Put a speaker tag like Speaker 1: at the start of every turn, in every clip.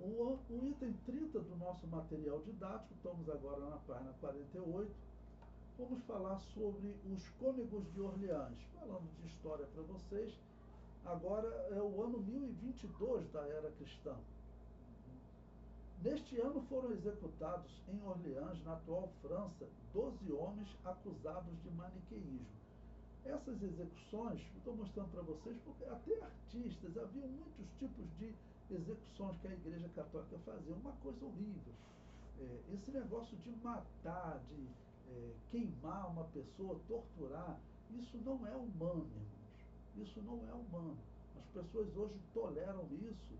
Speaker 1: o item 30 do nosso material didático, estamos agora na página 48, vamos falar sobre os cônegos de Orleans. Falando de história para vocês, agora é o ano 1022 da era cristã. Neste ano foram executados em Orleans, na atual França, 12 homens acusados de maniqueísmo. Essas execuções, estou mostrando para vocês, porque até artistas, havia muitos tipos de execuções que a Igreja Católica fazia, uma coisa horrível. Esse negócio de matar, de queimar uma pessoa, torturar, isso não é humano, irmãos. Isso não é humano. As pessoas hoje toleram isso,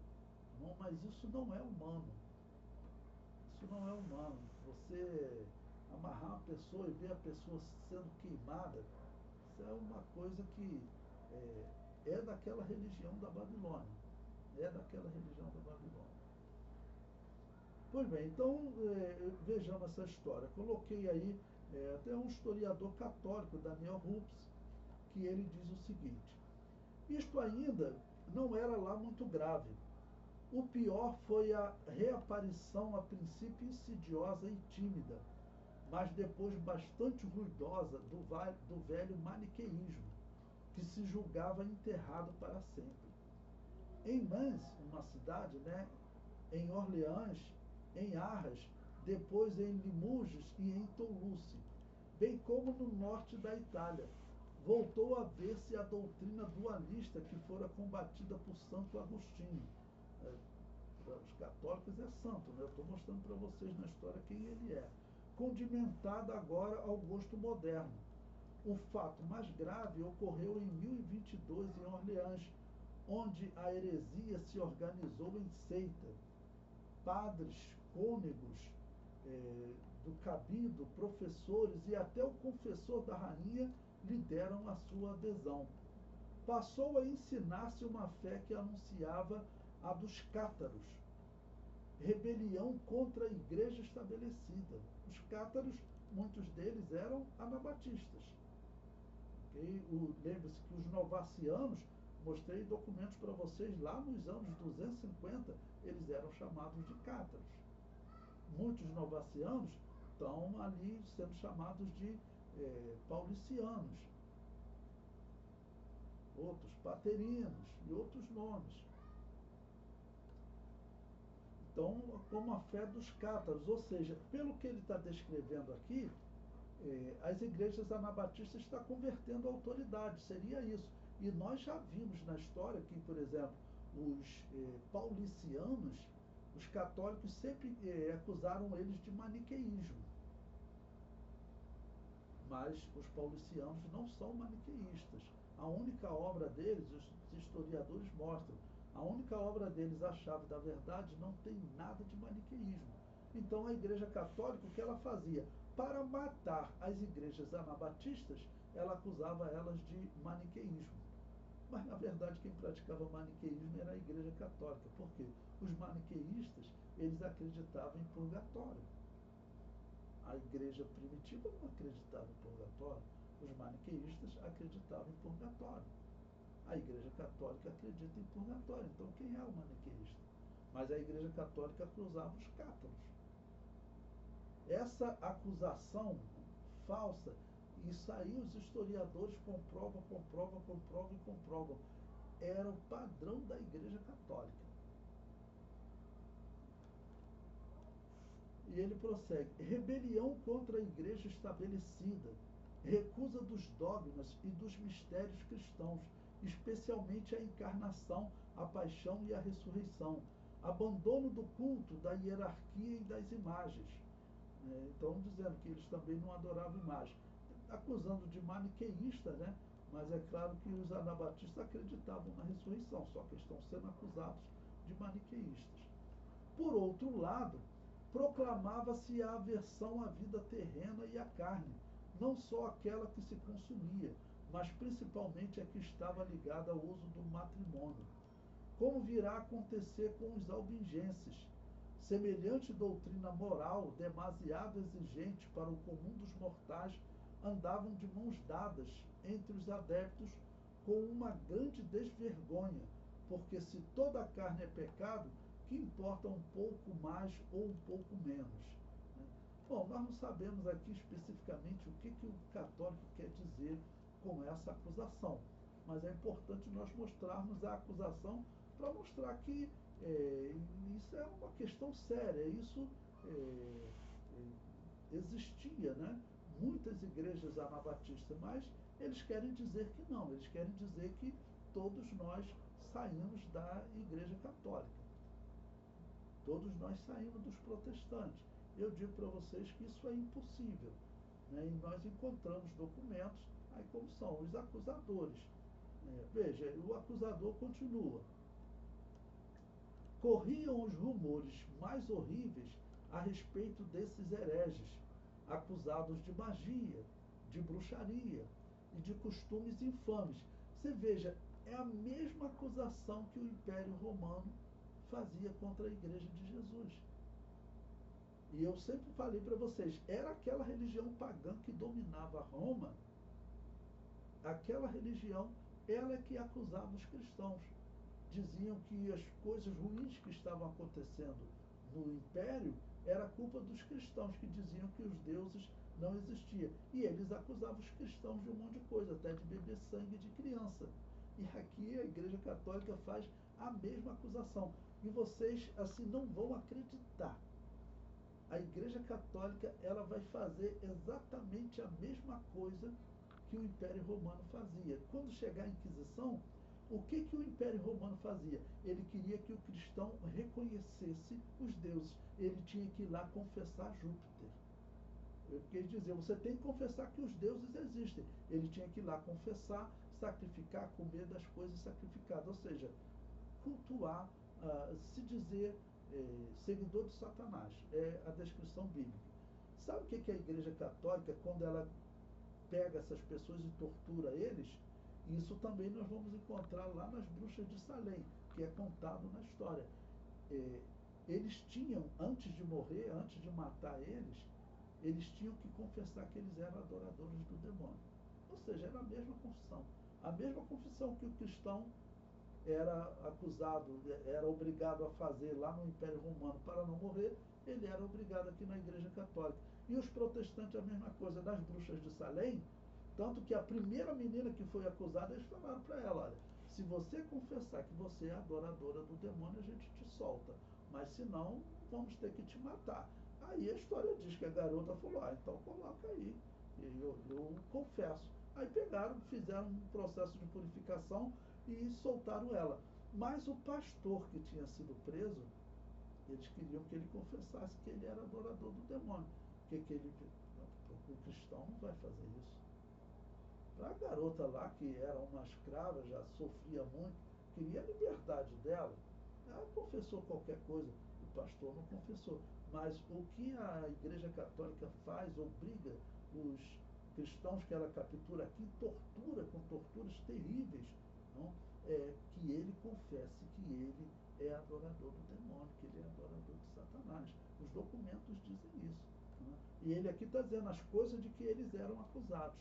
Speaker 1: mas isso não é humano. Isso não é humano. Você amarrar uma pessoa e ver a pessoa sendo queimada, isso é uma coisa que é daquela religião da Babilônia. É daquela religião da Babilônia. Pois bem, então vejamos essa história. Coloquei aí até um historiador católico, Daniel Rups, que ele diz o seguinte: isto ainda não era lá muito grave. O pior foi a reaparição, a princípio insidiosa e tímida, mas depois bastante ruidosa, do velho maniqueísmo, que se julgava enterrado para sempre. Em Mans, uma cidade, em Orleans, em Arras, depois em Limoges e em Toulouse, bem como no norte da Itália, voltou a ver-se a doutrina dualista que fora combatida por Santo Agostinho. Para os católicos é santo, eu estou mostrando para vocês na história quem ele é. Condimentada agora ao gosto moderno. O fato mais grave ocorreu em 1022 em Orleans, onde a heresia se organizou em seita. Padres, cônegos do cabido, professores e até o confessor da rainha lhe deram a sua adesão. Passou a ensinar-se uma fé que anunciava a dos cátaros, rebelião contra a igreja estabelecida. Os cátaros, muitos deles eram anabatistas. Okay? Lembre-se que os novacianos, mostrei documentos para vocês lá nos anos 250, eles eram chamados de cátaros. Muitos novacianos estão ali sendo chamados de paulicianos, outros paterinos e outros nomes. Então, como a fé dos cátaros, ou seja, pelo que ele está descrevendo aqui, as igrejas anabatistas estão convertendo a autoridade, seria isso. E nós já vimos na história que, por exemplo, os paulicianos, os católicos sempre acusaram eles de maniqueísmo. Mas os paulicianos não são maniqueístas. A única obra deles, os historiadores mostram, a única obra deles, A Chave da Verdade, não tem nada de maniqueísmo. Então a Igreja Católica, o que ela fazia? Para matar as igrejas anabatistas, ela acusava elas de maniqueísmo. Mas, na verdade, quem praticava maniqueísmo era a Igreja Católica. Por quê? Os maniqueístas, eles acreditavam em purgatório. A igreja primitiva não acreditava em purgatório. Os maniqueístas acreditavam em purgatório. A Igreja Católica acredita em purgatório. Então, quem é o maniqueísta? Mas a Igreja Católica acusava os cátaros. Essa acusação falsa, isso aí os historiadores comprovam, era o padrão da Igreja Católica. E ele prossegue: rebelião contra a igreja estabelecida, recusa dos dogmas e dos mistérios cristãos, especialmente a encarnação, a paixão e a ressurreição, abandono do culto, da hierarquia e das imagens. Então, dizendo que eles também não adoravam imagem, acusando de maniqueísta, mas é claro que os anabatistas acreditavam na ressurreição, só que estão sendo acusados de maniqueístas. Por outro lado, proclamava-se a aversão à vida terrena e à carne, não só aquela que se consumia, mas principalmente a que estava ligada ao uso do matrimônio. Como virá a acontecer com os albigenses? Semelhante doutrina moral, demasiado exigente para o comum dos mortais, andavam de mãos dadas entre os adeptos com uma grande desvergonha, porque se toda a carne é pecado, que importa um pouco mais ou um pouco menos. Né? Bom, nós não sabemos aqui especificamente o que o católico quer dizer com essa acusação, mas é importante nós mostrarmos a acusação para mostrar que isso é uma questão séria, isso existia, né? Muitas igrejas anabatistas, mas eles querem dizer que não, eles querem dizer que todos nós saímos da igreja católica, todos nós saímos dos protestantes. Eu digo para vocês que isso é impossível, né? E nós encontramos documentos, aí como são os acusadores. Veja, o acusador continua. Corriam os rumores mais horríveis a respeito desses hereges, acusados de magia, de bruxaria e de costumes infames. Você veja, é a mesma acusação que o Império Romano fazia contra a Igreja de Jesus. E eu sempre falei para vocês, era aquela religião pagã que dominava Roma, aquela religião, ela é que acusava os cristãos. Diziam que as coisas ruins que estavam acontecendo no Império era culpa dos cristãos, que diziam que os deuses não existiam. E eles acusavam os cristãos de um monte de coisa, até de beber sangue de criança. E aqui a Igreja Católica faz a mesma acusação. E vocês, assim, não vão acreditar. A Igreja Católica, ela vai fazer exatamente a mesma coisa que o Império Romano fazia. Quando chegar a Inquisição, o que o Império Romano fazia? Ele queria que o cristão reconhecesse os deuses. Ele tinha que ir lá confessar Júpiter. Eu quis dizer, você tem que confessar que os deuses existem. Ele tinha que ir lá confessar, sacrificar, comer das coisas sacrificadas. Ou seja, cultuar, se dizer seguidor de Satanás. É a descrição bíblica. Sabe o que a Igreja Católica, quando ela pega essas pessoas e tortura eles? Isso também nós vamos encontrar lá nas Bruxas de Salem, que é contado na história. Eles tinham, antes de morrer, antes de matar eles tinham que confessar que eles eram adoradores do demônio. Ou seja, era a mesma confissão. A mesma confissão que o cristão era acusado, era obrigado a fazer lá no Império Romano para não morrer, ele era obrigado aqui na Igreja Católica. E os protestantes a mesma coisa. Das Bruxas de Salem, tanto que a primeira menina que foi acusada, eles falaram para ela, olha, se você confessar que você é adoradora do demônio, a gente te solta. Mas se não, vamos ter que te matar. Aí a história diz que a garota falou, então coloca aí. E eu confesso. Aí pegaram, fizeram um processo de purificação e soltaram ela. Mas o pastor que tinha sido preso, eles queriam que ele confessasse que ele era adorador do demônio. O cristão não vai fazer isso. Para a garota lá, que era uma escrava, já sofria muito, queria a liberdade dela, ela confessou qualquer coisa, o pastor não confessou. Mas o que a Igreja Católica faz, obriga os cristãos que ela captura aqui, tortura com torturas terríveis, não? Que ele confesse que ele é adorador do demônio, que ele é adorador de Satanás. Os documentos dizem isso. Não? E ele aqui está dizendo as coisas de que eles eram acusados.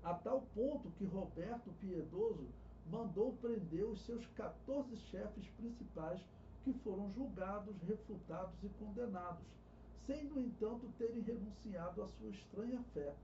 Speaker 1: A tal ponto que Roberto Piedoso mandou prender os seus 14 chefes principais, que foram julgados, refutados e condenados, sem, no entanto, terem renunciado à sua estranha fé.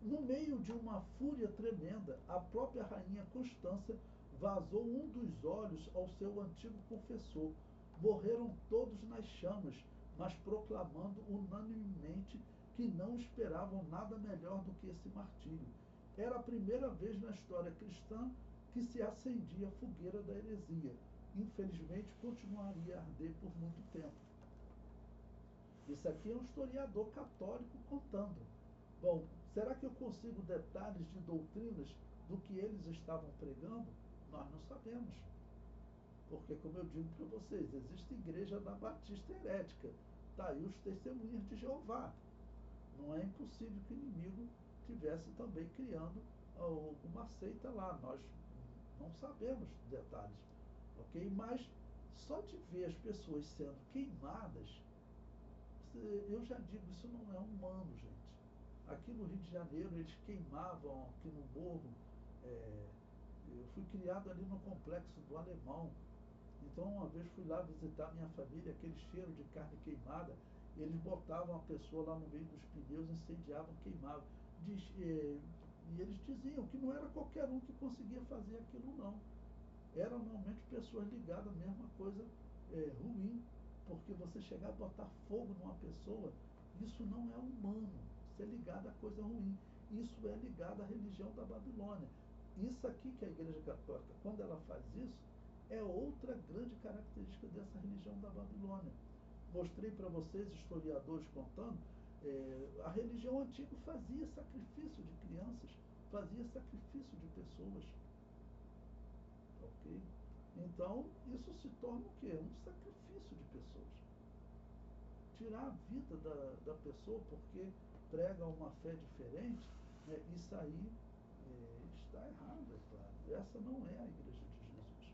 Speaker 1: No meio de uma fúria tremenda, a própria rainha Constância vazou um dos olhos ao seu antigo confessor. Morreram todos nas chamas, mas proclamando unanimemente que não esperavam nada melhor do que esse martírio. Era a primeira vez na história cristã que se acendia a fogueira da heresia. Infelizmente, continuaria a arder por muito tempo. Isso aqui é um historiador católico contando. Bom, será que eu consigo detalhes de doutrinas do que eles estavam pregando? Nós não sabemos. Porque, como eu digo para vocês, existe igreja da Batista herética. Está aí os testemunhas de Jeová. Não é impossível que o inimigo tivesse também criando alguma seita lá. Nós não sabemos detalhes. Ok? Mas só de ver as pessoas sendo queimadas, eu já digo, isso não é humano, gente. Aqui no Rio de Janeiro, eles queimavam aqui no morro. Eu fui criado ali no complexo do Alemão. Então, uma vez fui lá visitar minha família, aquele cheiro de carne queimada, eles botavam a pessoa lá no meio dos pneus, incendiavam, queimavam. E eles diziam que não era qualquer um que conseguia fazer aquilo, não. Eram normalmente pessoas ligadas à mesma coisa ruim, porque você chegar a botar fogo numa pessoa, isso não é humano, isso é ligado a coisa ruim. Isso é ligado à religião da Babilônia. Isso aqui que a Igreja Católica, quando ela faz isso, é outra grande característica dessa religião da Babilônia. Mostrei para vocês, historiadores contando, a religião antiga fazia sacrifício de crianças, fazia sacrifício de pessoas. Ok? Então, isso se torna o quê? Um sacrifício de pessoas. Tirar a vida da pessoa porque prega uma fé diferente, né, isso aí está errado, é claro. Essa não é a Igreja de Jesus.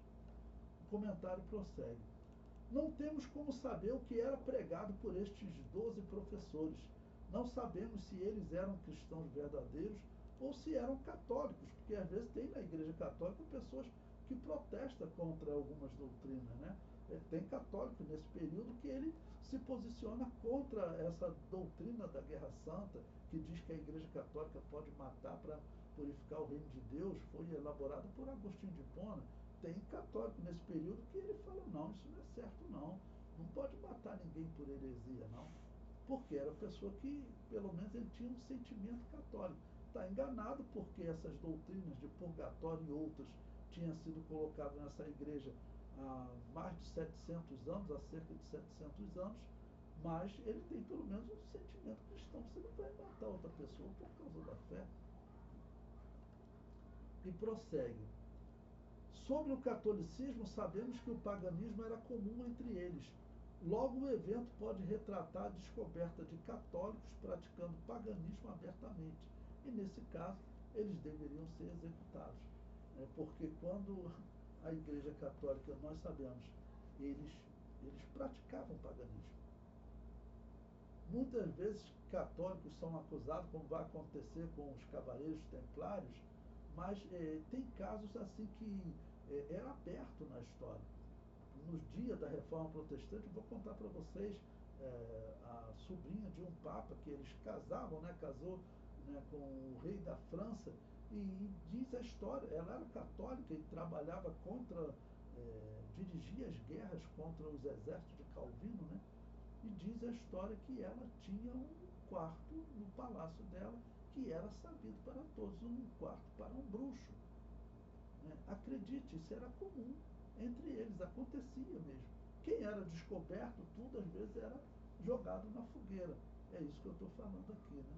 Speaker 1: O comentário prossegue. Não temos como saber o que era pregado por estes 12 professores. Não sabemos se eles eram cristãos verdadeiros ou se eram católicos, porque às vezes tem na Igreja Católica pessoas que protestam contra algumas doutrinas, né? Tem católico nesse período que ele se posiciona contra essa doutrina da Guerra Santa, que diz que a Igreja Católica pode matar para purificar o reino de Deus, foi elaborada por Agostinho de Hipona. Tem católico nesse período que ele fala, não, isso não é certo não, não pode matar ninguém por heresia, não, porque era pessoa que, pelo menos, ele tinha um sentimento católico. Está enganado porque essas doutrinas de purgatório e outras tinham sido colocadas nessa igreja há mais de 700 anos, há cerca de 700 anos, mas ele tem pelo menos um sentimento cristão. Você não vai matar outra pessoa por causa da fé. E prossegue. Sobre o catolicismo, sabemos que o paganismo era comum entre eles. Logo, o evento pode retratar a descoberta de católicos praticando paganismo abertamente. E, nesse caso, eles deveriam ser executados. Porque quando a Igreja Católica, nós sabemos, eles praticavam paganismo. Muitas vezes católicos são acusados, como vai acontecer com os cavaleiros templários, mas tem casos assim que era aberto na história. Nos dias da Reforma Protestante, eu vou contar para vocês a sobrinha de um papa que eles casavam, né, casou, né, com o rei da França, e diz a história, ela era católica e trabalhava contra, dirigia as guerras contra os exércitos de Calvino, né? E diz a história que ela tinha um quarto no palácio dela que era sabido para todos, um quarto para um bruxo. Né? Acredite, isso era comum entre eles, acontecia mesmo. Quem era descoberto, tudo às vezes era jogado na fogueira. É isso que eu estou falando aqui. Né?